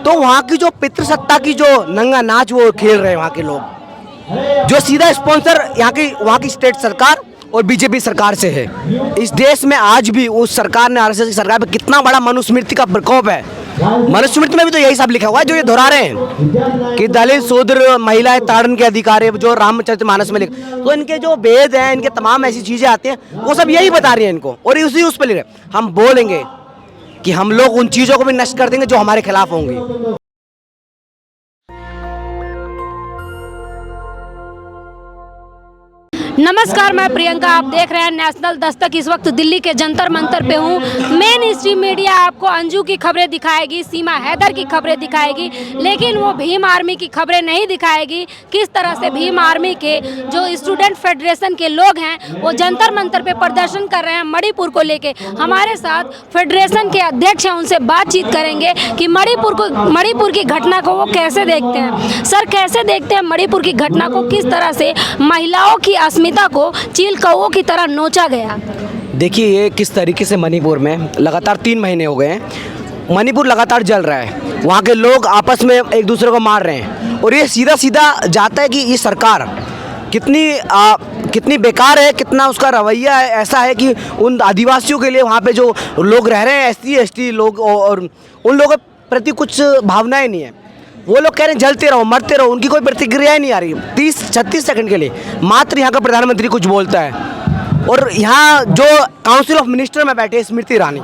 तो वहाँ की जो पितृसत्ता की जो नंगा नाच वो खेल रहे हैं वहाँ के लोग, जो सीधा स्पॉन्सर वहाँ की स्टेट सरकार और बीजेपी सरकार से है। इस देश में आज भी उस सरकार ने, आरएसएस की सरकार पे कितना बड़ा मनुस्मृति का प्रकोप है। मनुस्मृति में भी तो यही सब लिखा हुआ है जो ये दोहरा रहे हैं कि दलित शूद्र महिलाएं ताड़न के अधिकार है, जो रामचरितमानस में लिख, तो इनके जो वेद हैं, इनके तमाम ऐसी चीजें आती हैं, वो सब यही बता रही हैं इनको, और उस पर लिख रहे। हम बोलेंगे कि हम लोग उन चीजों को भी नष्ट कर देंगे जो हमारे खिलाफ होंगी। नमस्कार, मैं प्रियंका, आप देख रहे हैं नेशनल दस्तक। इस वक्त दिल्ली के जंतर मंतर पे हूँ। मेन स्ट्रीम मीडिया आपको अंजू की खबरें दिखाएगी, सीमा हैदर की खबरें दिखाएगी, लेकिन वो भीम आर्मी की खबरें नहीं दिखाएगी। किस तरह से भीम आर्मी के जो स्टूडेंट फेडरेशन के लोग हैं वो जंतर मंतर पे प्रदर्शन कर रहे हैं मणिपुर को लेके। हमारे साथ फेडरेशन के अध्यक्ष हैं, उनसे बातचीत करेंगे कि मणिपुर की घटना को वो कैसे देखते हैं। सर, कैसे देखते हैं मणिपुर की घटना को? किस तरह से महिलाओं की अस्मिता को चील कौओं की तरह नोचा गया? देखिए, ये किस तरीके से मणिपुर में लगातार 3 महीने हो गए हैं, मणिपुर लगातार जल रहा है। वहाँ के लोग आपस में एक दूसरे को मार रहे हैं, और ये सीधा सीधा जाता है कि ये सरकार कितनी बेकार है, कितना उसका रवैया है ऐसा है कि उन आदिवासियों के लिए वहाँ पे जो लोग रह रहे हैं, SC/ST लोग, और उन लोगों के प्रति कुछ भावनाएं नहीं है। वो लोग कह रहे हैं जलते रहो, मरते रहो, उनकी कोई प्रतिक्रिया नहीं आ रही। 30-36 सेकंड के लिए मात्र यहाँ का प्रधानमंत्री कुछ बोलता है, और यहाँ जो काउंसिल ऑफ मिनिस्टर में बैठे स्मृति ईरानी,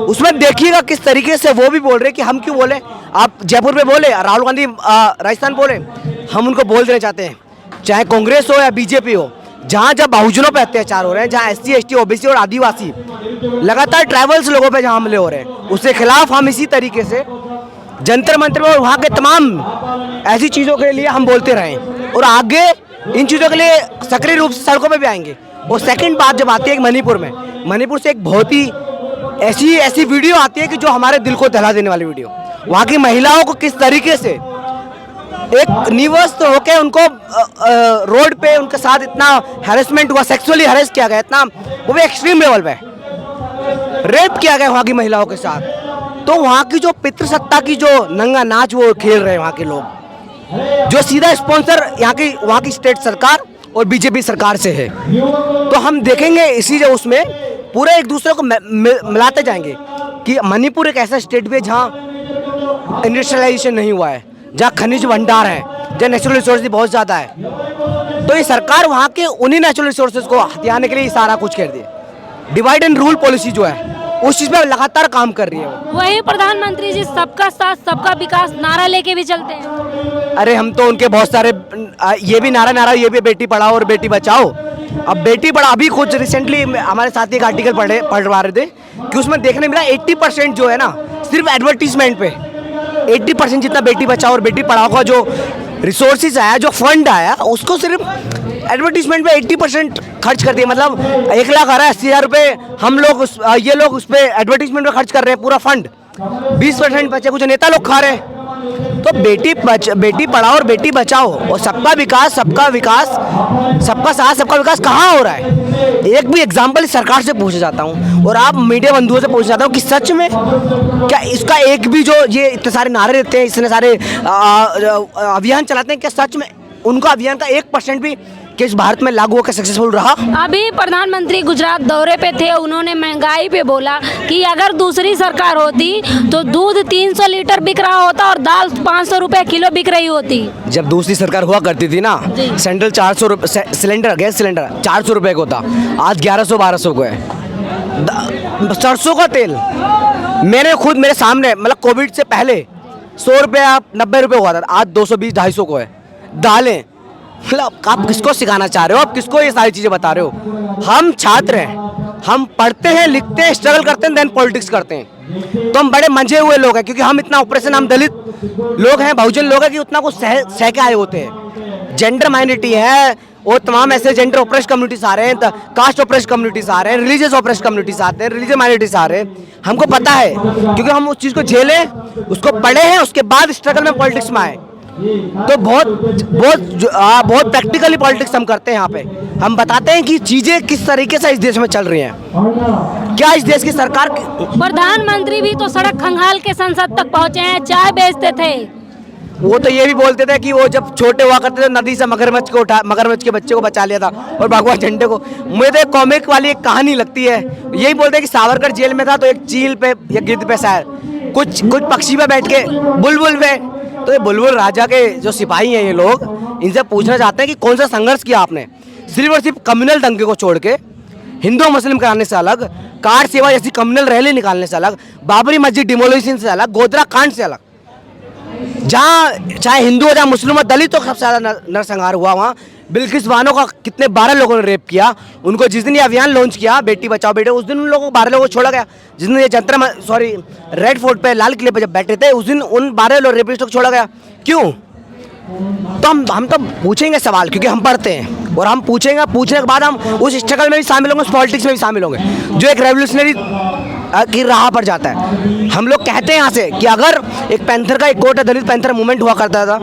उसमें देखिएगा किस तरीके से वो भी बोल रहे हैं कि हम क्यों बोले। आप जयपुर में बोले, राहुल गांधी राजस्थान बोले, हम उनको बोल देना चाहते हैं, चाहे कांग्रेस हो या बीजेपी हो, जहाँ जब बहुजनों पर अत्याचार हो रहे हैं, जहाँ SC/ST, OBC और आदिवासी लगातार ट्राइबल्स लोगों पर जहाँ हमले हो रहे हैं, उसके खिलाफ हम इसी तरीके से जंतर मंतर में और वहाँ के तमाम ऐसी चीज़ों के लिए हम बोलते रहें, और आगे इन चीज़ों के लिए सक्रिय रूप से सड़कों पे भी आएंगे। और सेकंड बात जब आती है मणिपुर से एक बहुत ही ऐसी वीडियो आती है कि जो हमारे दिल को दहला देने वाली वीडियो। वहाँ की महिलाओं को किस तरीके से एक निवस्त होकर उनको रोड पे उनके साथ इतना हैरेसमेंट हुआ, सेक्सुअली हैरेस किया गया, इतना वो भी एक्सट्रीम लेवल पे रेप किया गया वहाँ की महिलाओं के साथ। तो वहाँ की जो पितृसत्ता की जो नंगा नाच वो खेल रहे हैं वहाँ के लोग, जो सीधा स्पॉन्सर वहाँ की स्टेट सरकार और बीजेपी सरकार से है। तो हम देखेंगे इसी जो उसमें पूरे एक दूसरे को मिलाते जाएंगे कि मणिपुर एक ऐसा स्टेट भी है जहाँ इंडस्ट्रियलाइजेशन नहीं हुआ है, जहाँ खनिज भंडार है, जहाँ नेचुरल रिसोर्स बहुत ज़्यादा है। तो ये सरकार वहाँ के उन्हीं नेचुरल रिसोर्सेज को हथियाने के लिए सारा कुछ कर दिया। डिवाइड एंड रूल पॉलिसी जो है उस चीज़ पे लगातार काम कर रही है। वही प्रधानमंत्री जी सबका साथ सबका विकास नारा लेके भी चलते हैं। अरे हम तो उनके बहुत सारे ये भी नारा ये भी बेटी पढ़ाओ और बेटी बचाओ। अब बेटी पढ़ाओ, अभी कुछ रिसेंटली हमारे साथ एक आर्टिकल पढ़ रहे थे कि उसमें देखने मिला 80% जो है ना सिर्फ एडवर्टीजमेंट पे, 80% जितना बेटी बचाओ और बेटी पढ़ाओ का जो रिसोर्सेज आया, जो फंड आया, उसको सिर्फ एडवर्टीजमेंट पे 80% खर्च कर दिया। मतलब 1,80,000 रुपये हम लोग ये लोग उस पर एडवर्टीजमेंट में खर्च कर रहे हैं, पूरा फंड 20% बचे कुछ नेता लोग खा रहे हैं। तो बेटी पढ़ाओ और बेटी बचाओ और सबका विकास, सबका साथ सबका विकास कहाँ हो रहा है? एक भी एग्जाम्पल सरकार से पूछना चाहता हूँ और आप मीडिया बंधुओं से पूछना चाहता हूँ कि सच में क्या इसका एक भी जो ये इतने सारे नारे देते हैं, इतने सारे अभियान चलाते हैं, क्या सच में उनका अभियान का 1% भी किस भारत में लागू होकर सक्सेसफुल रहा? अभी प्रधानमंत्री गुजरात दौरे पे थे, उन्होंने महंगाई पे बोला कि अगर दूसरी सरकार होती तो दूध 300 लीटर बिक रहा होता और दाल 500 रुपए किलो बिक रही होती। जब दूसरी सरकार हुआ करती थी ना, सेंट्रल 400 रुपये सिलेंडर, गैस सिलेंडर 400 रुपये को था, आज 1100-1200 को है। सरसों का तेल मैंने खुद मेरे सामने, मतलब कोविड से पहले 100 रुपये 90 रुपये हुआ था, आज 220-250 को है। दालें, मतलब आप किसको सिखाना चाह रहे हो? आप किसको ये सारी चीज़ें बता रहे हो? हम छात्र हैं, हम पढ़ते हैं, लिखते हैं, स्ट्रगल करते हैं, देन पॉलिटिक्स करते हैं। तो हम बड़े मंजे हुए लोग हैं क्योंकि हम इतना ऑपरेशन, हम दलित लोग हैं, बहुजन लोग हैं कि उतना कुछ सह के आए होते हैं। जेंडर माइनॉरिटी है और तमाम ऐसे जेंडर ऑपरेस्ट कम्युनिटीज आ रहे हैं, कास्ट ऑपरेस्ट कम्युनिटीज आ रहे हैं, रिलीजियस ऑपरेस्ट कम्युनिटीज आते हैं, रिलीजियस माइनॉरिटीज आ रहे हैं। हमको पता है क्योंकि हम उस चीज़ को झेले, उसको पढ़े हैं, उसके बाद स्ट्रगल में पॉलिटिक्स में आए। तो बहुत प्रैक्टिकली पॉलिटिक्स हम करते हैं यहाँ पे। हम बताते हैं कि चीज़ें किस तरीके से इस देश में चल रही हैं, क्या इस देश की सरकार। प्रधानमंत्री भी तो सड़क खंगाल के संसद तक पहुंचे हैं, चाय बेचते थे। वो तो ये भी बोलते थे कि वो जब छोटे हुआ करते थे नदी से मगरमच्छ के बच्चे को बचा लिया था और भगवा झंडे को। मुझे तो एक कॉमिक वाली एक कहानी लगती है, यही बोलते हैं कि सावरकर जेल में था तो एक चील पे या गिद्ध पे शायद कुछ पक्षी पे बैठ के बुलबुल पे, तो ये बुलबुल राजा के जो सिपाही हैं ये लोग, इनसे पूछना चाहते हैं कि कौन सा संघर्ष किया आपने, सिर्फ और सिर्फ कम्युनल दंगे को छोड़ के, हिंदू मुस्लिम कराने से अलग, कार सेवा जैसी कम्युनल रैली निकालने से अलग, बाबरी मस्जिद डिमोलिशन से अलग, गोधरा कांड से अलग, जहाँ चाहे हिंदू हो चाहे मुस्लिम हो, दलितों का सबसे ज़्यादा नरसंहार हुआ। वहाँ बिल्किस बानो का कितने 12 लोगों ने रेप किया, उनको जिस दिन ये अभियान लॉन्च किया बेटी बचाओ बेटे, उस दिन उन लोगों को 12 लोगों को छोड़ा गया। जिस दिन ये रेड फोर्ट पे लाल किले पे जब बैठे थे उस दिन उन 12 लोग रेपिस्टों को छोड़ा गया। क्यों? तो हम तो पूछेंगे सवाल, क्योंकि हम पढ़ते हैं और हम पूछेंगे, पूछने के बाद हम उस स्ट्रगल में भी शामिल होंगे, उस पॉलिटिक्स में भी शामिल होंगे जो एक रेवोल्यूशनरी की राह पर जाता है। हम लोग कहते हैं यहाँ से कि अगर एक पैंथर का एक कोट है, दलित पैंथर मूवमेंट हुआ करता था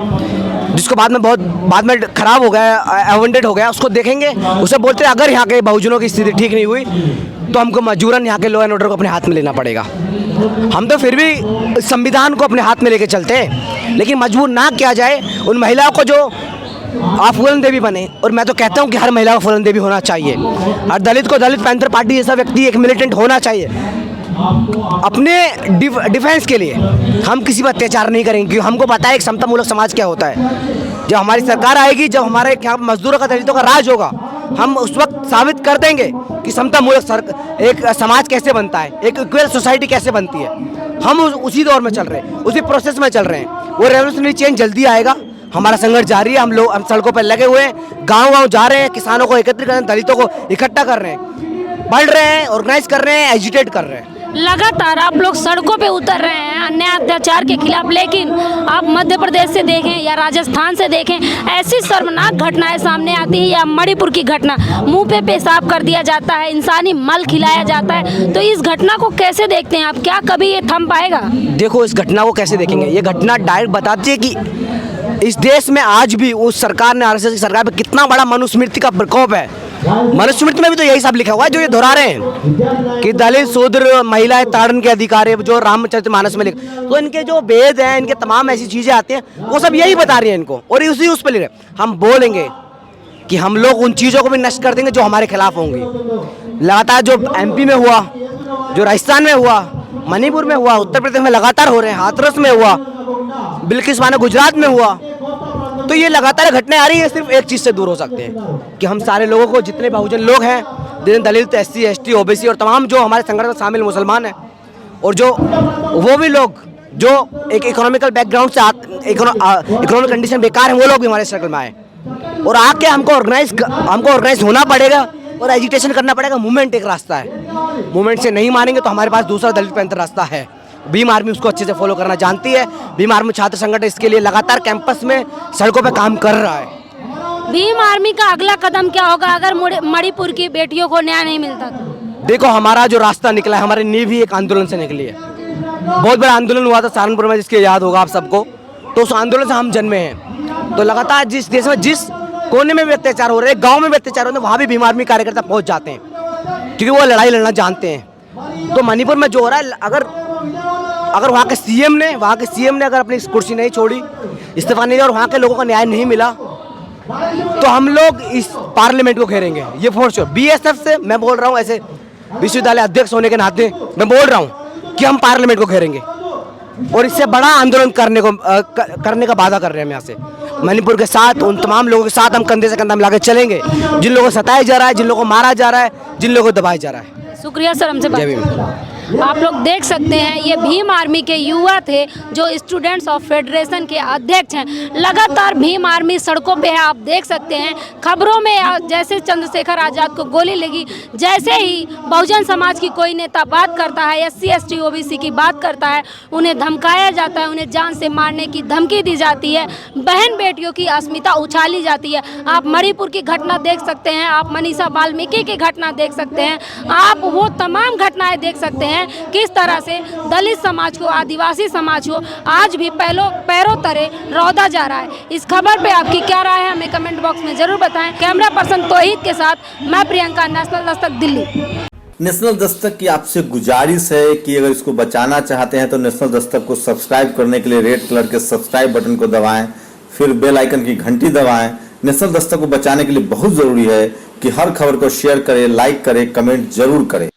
जिसको बाद में खराब हो गया, एवेंडेड हो गया, उसको देखेंगे, उसे बोलते हैं अगर यहाँ के बहुजनों की स्थिति ठीक नहीं हुई तो हमको मजबूरन यहाँ के लॉ एंड ऑर्डर को अपने हाथ में लेना पड़ेगा। हम तो फिर भी संविधान को अपने हाथ में लेके चलते हैं, लेकिन मजबूर ना किया जाए उन महिलाओं को जो आप फूलन देवी बने। और मैं तो कहता हूँ कि हर महिला को फूलन देवी होना चाहिए, हर दलित को दलित पैंथर पार्टी जैसा व्यक्ति एक मिलिटेंट होना चाहिए अपने डिफेंस के लिए। हम किसी पर अत्याचार नहीं करेंगे क्योंकि हमको पता है एक समतामूलक समाज क्या होता है। जब हमारी सरकार आएगी, जब हमारे यहाँ मजदूरों का दलितों का राज होगा, हम उस वक्त साबित कर देंगे कि समतामूलक एक समाज कैसे बनता है, एक इक्वल सोसाइटी कैसे बनती है। हम उसी दौर में चल रहे हैं, उसी प्रोसेस में चल रहे हैं। वो रेवोल्यूशनरी चेंज जल्दी आएगा। हमारा संघर्ष जारी है, हम सड़कों पर लगे हुए हैं, गाँव जा रहे हैं, किसानों को एकत्रित कर रहे हैं, दलितों को इकट्ठा कर रहे हैं, बढ़ रहे हैं, ऑर्गेनाइज कर रहे हैं, एजिटेट कर रहे हैं। लगातार आप लोग सड़कों पे उतर रहे हैं अन्याय अत्याचार के खिलाफ, लेकिन आप मध्य प्रदेश से देखें या राजस्थान से देखें, ऐसी शर्मनाक घटनाएं सामने आती है। या मणिपुर की घटना, मुंह पे पेशाब कर दिया जाता है, इंसानी मल खिलाया जाता है। तो इस घटना को कैसे देखते हैं आप? क्या कभी ये थम पाएगा? देखो, इस घटना को कैसे देखेंगे, ये घटना डायरेक्ट बताती है कि इस देश में आज भी उस सरकार ने, आरएसएस की सरकार पे कितना बड़ा मनुस्मृति का प्रकोप है। मनुस्मृति में भी तो यही सब लिखा हुआ है जो ये दोहरा रहे हैं कि दलित शूद्र महिलाएं ताड़न के अधिकार है, जो रामचरितमानस में लिखा। तो इनके जो वेद हैं, इनके तमाम ऐसी चीजें आती हैं, वो सब यही बता रही है इनको, और उसी उस पर लिख रहे। हम बोलेंगे कि हम लोग उन चीज़ों को भी नष्ट कर देंगे जो हमारे खिलाफ होंगी। लगातार जो एमपी में हुआ, जो राजस्थान में हुआ, मणिपुर में हुआ, उत्तर प्रदेश में लगातार हो रहे हैं, हाथरस में हुआ, बिल्किस बानो गुजरात में हुआ, तो ये लगातार घटनाएं आ रही है। सिर्फ एक चीज़ से दूर हो सकते हैं कि हम सारे लोगों को, जितने बहुजन लोग हैं, दलित, SC, ST, OBC और तमाम जो हमारे संगठन में शामिल मुसलमान हैं, और जो वो भी लोग जो एक इकोनॉमिकल बैकग्राउंड से इकोनॉमिक कंडीशन बेकार है, वो लोग भी हमारे सर्कल में आए और आके हमको ऑर्गेनाइज होना पड़ेगा और एजिटेशन करना पड़ेगा। मूवमेंट एक रास्ता है, मूवमेंट से नहीं मानेंगे तो हमारे पास दूसरा दलित पैंथर रास्ता है। भीम आर्मी उसको अच्छे से फॉलो करना जानती है। भीम आर्मी छात्र संगठन इसके लिए लगातार कैंपस में, सड़कों पे काम कर रहा है। भीम आर्मी का अगला कदम क्या होगा अगर मणिपुर की बेटियों को न्याय नहीं मिलता तो? देखो, हमारा जो रास्ता निकला है, हमारी नींव ही एक आंदोलन से निकली है। बहुत बड़ा आंदोलन हुआ था सहारनपुर में, जिसके याद होगा आप सबको। तो उस आंदोलन से हम जन्मे हैं। तो लगातार जिस देश में, जिस कोने में भी अत्याचार हो रहे हैं, गाँव में भी अत्याचार हो रहे हैं, वहाँ भी भीम आर्मी कार्यकर्ता पहुँच जाते हैं क्योंकि वो लड़ाई लड़ना जानते हैं। तो मणिपुर में जो हो रहा है, अगर वहाँ के सीएम ने अगर अपनी कुर्सी नहीं छोड़ी, इस्तीफा नहीं दिया और वहाँ के लोगों को न्याय नहीं मिला, तो हम लोग इस पार्लियामेंट को घेरेंगे। ये फॉर श्योर। BSF से मैं बोल रहा हूँ, ऐसे विश्वविद्यालय अध्यक्ष होने के नाते मैं बोल रहा हूँ कि हम पार्लियामेंट को घेरेंगे और इससे बड़ा आंदोलन करने का वादा कर रहे हैं हम यहाँ से। मणिपुर के साथ, उन तमाम लोगों के साथ हम कंधे से कंधा मिला के चलेंगे जिन लोगों को सताया जा रहा है, जिन लोगों को मारा जा रहा है, जिन लोगों को दबाया जा रहा है। शुक्रिया सर, हमसे बात। आप लोग देख सकते हैं ये भीम आर्मी के युवा थे जो स्टूडेंट्स ऑफ फेडरेशन के अध्यक्ष हैं। लगातार भीम आर्मी सड़कों पे है, आप देख सकते हैं। खबरों में जैसे चंद्रशेखर आज़ाद को गोली लगी, जैसे ही बहुजन समाज की कोई नेता बात करता है, SC, ST, OBC की बात करता है, उन्हें धमकाया जाता है, उन्हें जान से मारने की धमकी दी जाती है, बहन बेटियों की अस्मिता उछाली जाती है। आप मणिपुर की घटना देख सकते हैं, आप मनीषा वाल्मीकि की घटना देख सकते हैं, आप वो तमाम घटनाएँ देख सकते हैं हैं किस तरह से दलित समाज को, आदिवासी समाज को आज भी पैरों तले रौंदा जा रहा है। इस खबर पे आपकी क्या राय है हमें कमेंट बॉक्स में जरूर बताएं। कैमरा पर्सन तौहीद के साथ मैं प्रियंका, नेशनल दस्तक दिल्ली। नेशनल दस्तक की आपसे गुजारिश है कि अगर इसको बचाना चाहते हैं तो नेशनल दस्तक को सब्सक्राइब करने के लिए रेड कलर के सब्सक्राइब बटन को दबाएं, फिर बेल आइकन की घंटी दबाएं। नेशनल दस्तक को बचाने के लिए बहुत जरूरी है कि हर खबर को शेयर करें, लाइक करें, कमेंट जरूर करें।